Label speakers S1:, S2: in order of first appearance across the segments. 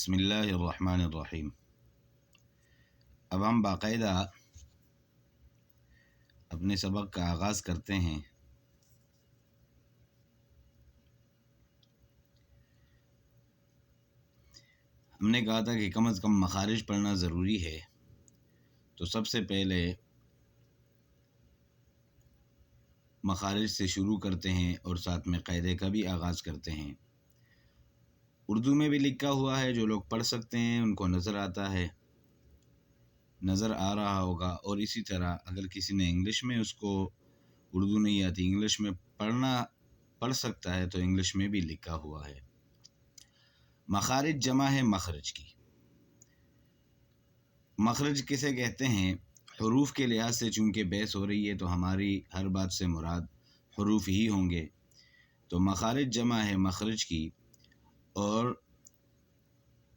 S1: بسم اللہ الرحمن الرحیم۔ اب ہم باقاعدہ اپنے سبق کا آغاز کرتے ہیں۔ ہم نے کہا تھا کہ کم از کم مخارج پڑھنا ضروری ہے، تو سب سے پہلے مخارج سے شروع کرتے ہیں اور ساتھ میں قاعدے کا بھی آغاز کرتے ہیں۔ اردو میں بھی لکھا ہوا ہے، جو لوگ پڑھ سکتے ہیں ان کو نظر آ رہا ہوگا، اور اسی طرح اگر کسی نے انگلش میں اس کو اردو نہیں آتی، انگلش میں پڑھ سکتا ہے، تو انگلش میں بھی لکھا ہوا ہے۔ مخارج جمع ہے مخرج کی۔ مخرج کسے کہتے ہیں؟ حروف کے لحاظ سے چونکہ بحث ہو رہی ہے تو ہماری ہر بات سے مراد حروف ہی ہوں گے، تو مخارج جمع ہے مخرج کی، اور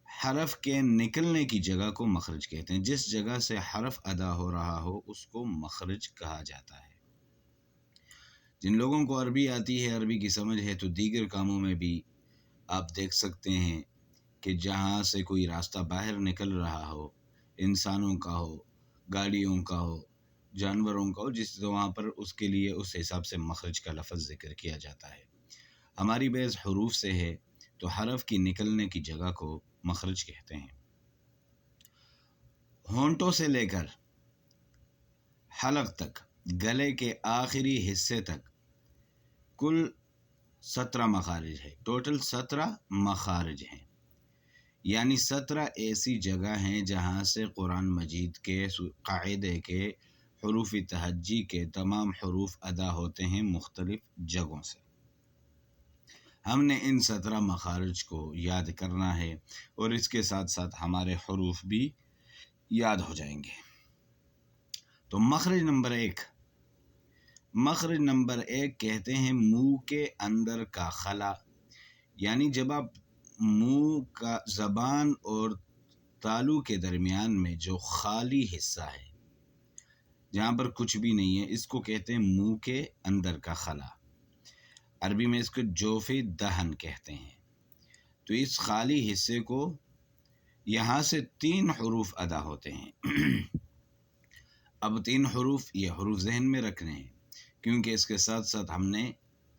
S1: حرف کے نکلنے کی جگہ کو مخرج کہتے ہیں۔ جس جگہ سے حرف ادا ہو رہا ہو اس کو مخرج کہا جاتا ہے۔ جن لوگوں کو عربی آتی ہے، عربی کی سمجھ ہے، تو دیگر کاموں میں بھی آپ دیکھ سکتے ہیں کہ جہاں سے کوئی راستہ باہر نکل رہا ہو، انسانوں کا ہو، گاڑیوں کا ہو، جانوروں کا ہو، وہاں پر اس کے لیے اس حساب سے مخرج کا لفظ ذکر کیا جاتا ہے۔ ہماری بحث حروف سے ہے، تو حرف کی نکلنے کی جگہ کو مخرج کہتے ہیں۔ ہونٹوں سے لے کر حلق تک، گلے کے آخری حصے تک کل 17 مخارج ہے۔ ٹوٹل 17 مخارج ہیں، یعنی 17 ایسی جگہ ہیں جہاں سے قرآن مجید کے قاعدے کے حروف تہجی کے تمام حروف ادا ہوتے ہیں مختلف جگہوں سے۔ ہم نے ان 17 مخارج کو یاد کرنا ہے، اور اس کے ساتھ ساتھ ہمارے حروف بھی یاد ہو جائیں گے۔ تو مخرج نمبر ایک کہتے ہیں منہ کے اندر کا خلا، یعنی جب آپ منہ کا زبان اور تالو کے درمیان میں جو خالی حصہ ہے، جہاں پر کچھ بھی نہیں ہے، اس کو کہتے ہیں منہ کے اندر کا خلا۔ عربی میں اس کو جوف دہن کہتے ہیں۔ تو اس خالی حصے کو یہاں سے 3 حروف ادا ہوتے ہیں۔ اب 3 حروف، یہ حروف ذہن میں رکھنے ہیں، کیونکہ اس کے ساتھ ساتھ ہم نے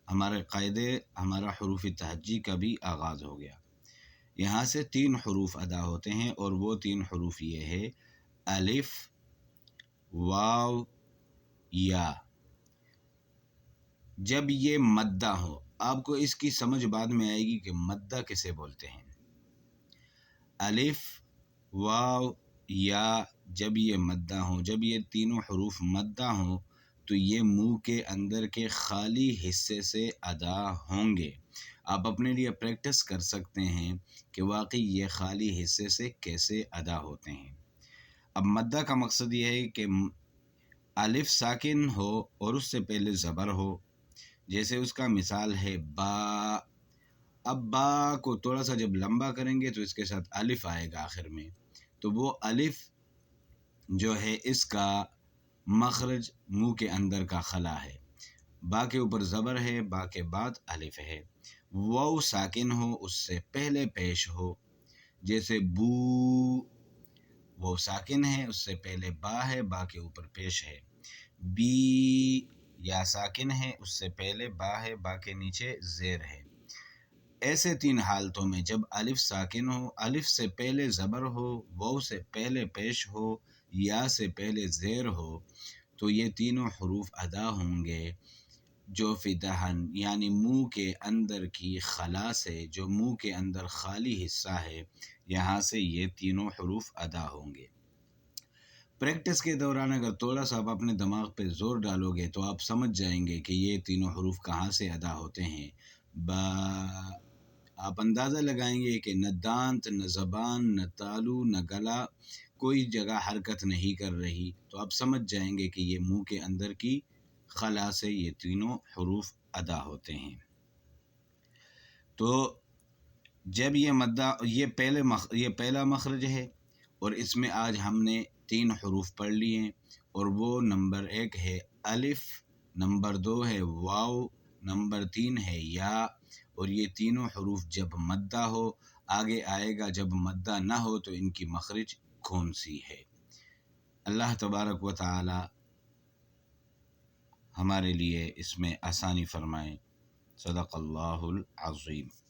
S1: ہمارا حروف تہجی کا بھی آغاز ہو گیا۔ یہاں سے 3 حروف ادا ہوتے ہیں، اور وہ 3 حروف یہ ہے: الف، واو، یا۔ جب یہ مدہ ہو، آپ کو اس کی سمجھ بعد میں آئے گی کہ مدہ کسے بولتے ہیں۔ الف، واو، یا، جب یہ مدہ ہوں، جب یہ تینوں حروف مدہ ہوں، تو یہ منہ کے اندر کے خالی حصے سے ادا ہوں گے۔ آپ اپنے لیے پریکٹس کر سکتے ہیں کہ واقعی یہ خالی حصے سے کیسے ادا ہوتے ہیں۔ اب مدہ کا مقصد یہ ہے کہ الف ساکن ہو اور اس سے پہلے زبر ہو، جیسے اس کا مثال ہے با۔ اب با کو تھوڑا سا جب لمبا کریں گے تو اس کے ساتھ الف آئے گا آخر میں، تو وہ الف جو ہے اس کا مخرج منہ کے اندر کا خلا ہے۔ با کے اوپر زبر ہے، با کے بعد الف ہے۔ واو ساکن ہو، اس سے پہلے پیش ہو، جیسے بو۔ واو ساکن ہے، اس سے پہلے با ہے، با کے اوپر پیش ہے۔ بی، یا ساکن ہے، اس سے پہلے با ہے، با کے نیچے زیر ہے۔ ایسے 3 حالتوں میں جب الف ساکن ہو، الف سے پہلے زبر ہو، واو سے پہلے پیش ہو، یا سے پہلے زیر ہو، تو یہ تینوں حروف ادا ہوں گے جوف دہن، یعنی منہ کے اندر کی خلا سے، جو منہ کے اندر خالی حصہ ہے، یہاں سے یہ تینوں حروف ادا ہوں گے۔ پریکٹس کے دوران اگر تھوڑا سا آپ اپنے دماغ پہ زور ڈالو گے تو آپ سمجھ جائیں گے کہ یہ تینوں حروف کہاں سے ادا ہوتے ہیں۔ با، آپ اندازہ لگائیں گے کہ نہ دانت، نہ زبان، نہ تالو، نہ گلا، کوئی جگہ حرکت نہیں کر رہی، تو آپ سمجھ جائیں گے کہ یہ منہ کے اندر کی خلا سے یہ تینوں حروف ادا ہوتے ہیں۔ تو جب یہ پہلا مخرج ہے، اور اس میں آج ہم نے 3 حروف پڑھ لیے ہیں، اور وہ نمبر 1 ہے الف، نمبر 2 ہے واو، نمبر 3 ہے یا، اور یہ تینوں حروف جب مدہ ہو، آگے آئے گا جب مدہ نہ ہو تو ان کی مخرج کون سی ہے۔ اللہ تبارک و تعالی ہمارے لیے اس میں آسانی فرمائیں۔ صدق اللہ العظیم۔